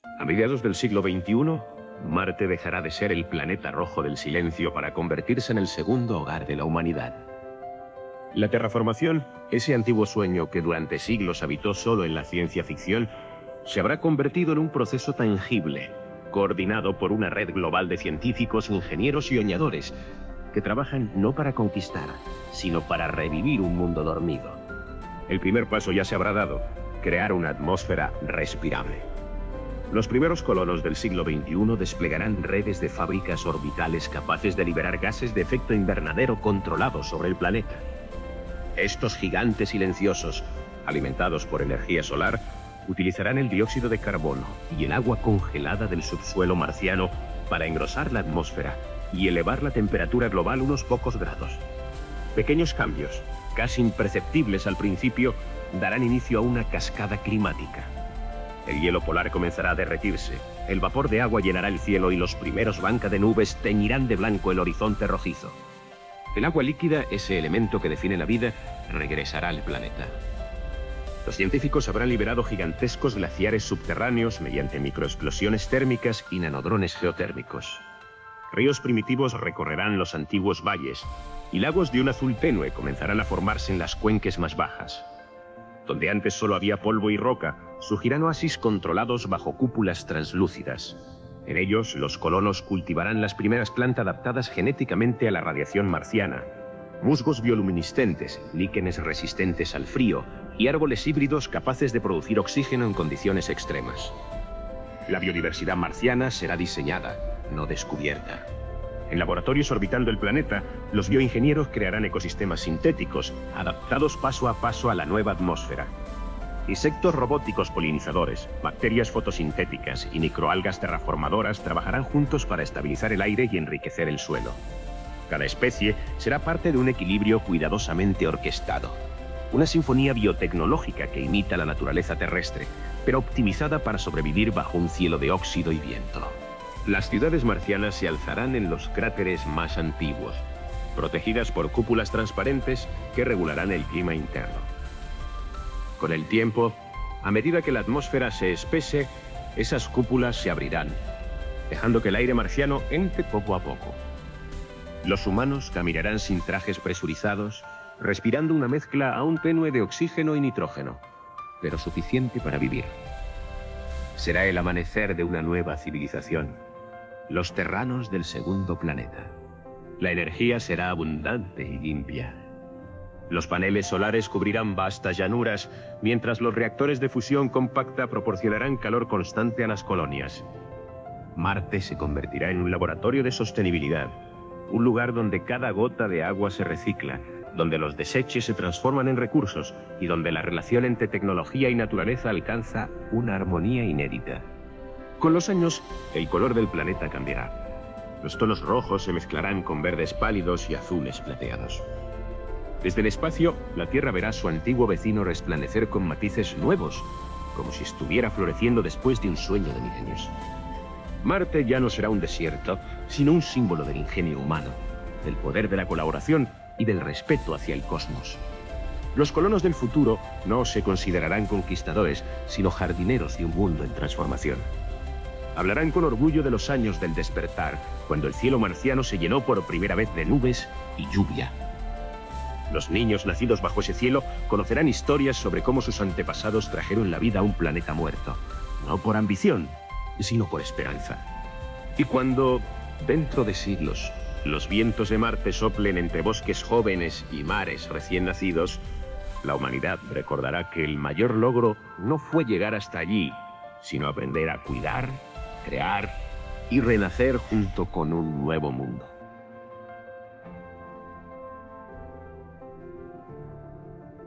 A mediados del siglo XXI, Marte dejará de ser el planeta rojo del silencio para convertirse en el segundo hogar de la humanidad. La terraformación, ese antiguo sueño que durante siglos habitó solo en la ciencia ficción, se habrá convertido en un proceso tangible, coordinado por una red global de científicos, ingenieros y soñadores que trabajan no para conquistar, sino para revivir un mundo dormido. El primer paso ya se habrá dado: crear una atmósfera respirable. Los primeros colonos del siglo XXI desplegarán redes de fábricas orbitales capaces de liberar gases de efecto invernadero controlados sobre el planeta. Estos gigantes silenciosos, alimentados por energía solar, utilizarán el dióxido de carbono y el agua congelada del subsuelo marciano para engrosar la atmósfera y elevar la temperatura global unos pocos grados. Pequeños cambios, casi imperceptibles al principio, darán inicio a una cascada climática. El hielo polar comenzará a derretirse, el vapor de agua llenará el cielo y los primeros bancas de nubes teñirán de blanco el horizonte rojizo. El agua líquida, ese elemento que define la vida, regresará al planeta. Los científicos habrán liberado gigantescos glaciares subterráneos mediante microexplosiones térmicas y nanodrones geotérmicos. Ríos primitivos recorrerán los antiguos valles y lagos de un azul tenue comenzarán a formarse en las cuencas más bajas. Donde antes solo había polvo y roca, surgirán oasis controlados bajo cúpulas translúcidas. En ellos, los colonos cultivarán las primeras plantas adaptadas genéticamente a la radiación marciana, musgos bioluminiscentes, líquenes resistentes al frío y árboles híbridos capaces de producir oxígeno en condiciones extremas. La biodiversidad marciana será diseñada, no descubierta. En laboratorios orbitando el planeta, los bioingenieros crearán ecosistemas sintéticos, adaptados paso a paso a la nueva atmósfera. Insectos robóticos polinizadores, bacterias fotosintéticas y microalgas terraformadoras trabajarán juntos para estabilizar el aire y enriquecer el suelo. Cada especie será parte de un equilibrio cuidadosamente orquestado. Una sinfonía biotecnológica que imita la naturaleza terrestre, pero optimizada para sobrevivir bajo un cielo de óxido y viento. Las ciudades marcianas se alzarán en los cráteres más antiguos, protegidas por cúpulas transparentes que regularán el clima interno. Con el tiempo, a medida que la atmósfera se espese, esas cúpulas se abrirán, dejando que el aire marciano entre poco a poco. Los humanos caminarán sin trajes presurizados, respirando una mezcla aún tenue de oxígeno y nitrógeno, pero suficiente para vivir. Será el amanecer de una nueva civilización, los terranos del segundo planeta. La energía será abundante y limpia. Los paneles solares cubrirán vastas llanuras, mientras los reactores de fusión compacta proporcionarán calor constante a las colonias. Marte se convertirá en un laboratorio de sostenibilidad, un lugar donde cada gota de agua se recicla, donde los desechos se transforman en recursos y donde la relación entre tecnología y naturaleza alcanza una armonía inédita. Con los años, el color del planeta cambiará. Los tonos rojos se mezclarán con verdes pálidos y azules plateados. Desde el espacio, la Tierra verá a su antiguo vecino resplandecer con matices nuevos, como si estuviera floreciendo después de un sueño de milenios. Marte ya no será un desierto, sino un símbolo del ingenio humano, del poder de la colaboración y del respeto hacia el cosmos. Los colonos del futuro no se considerarán conquistadores, sino jardineros de un mundo en transformación. Hablarán con orgullo de los años del despertar, cuando el cielo marciano se llenó por primera vez de nubes y lluvia. Los niños nacidos bajo ese cielo conocerán historias sobre cómo sus antepasados trajeron la vida a un planeta muerto, no por ambición, sino por esperanza. Y cuando, dentro de siglos, los vientos de Marte soplen entre bosques jóvenes y mares recién nacidos, la humanidad recordará que el mayor logro no fue llegar hasta allí, sino aprender a cuidar, crear y renacer junto con un nuevo mundo.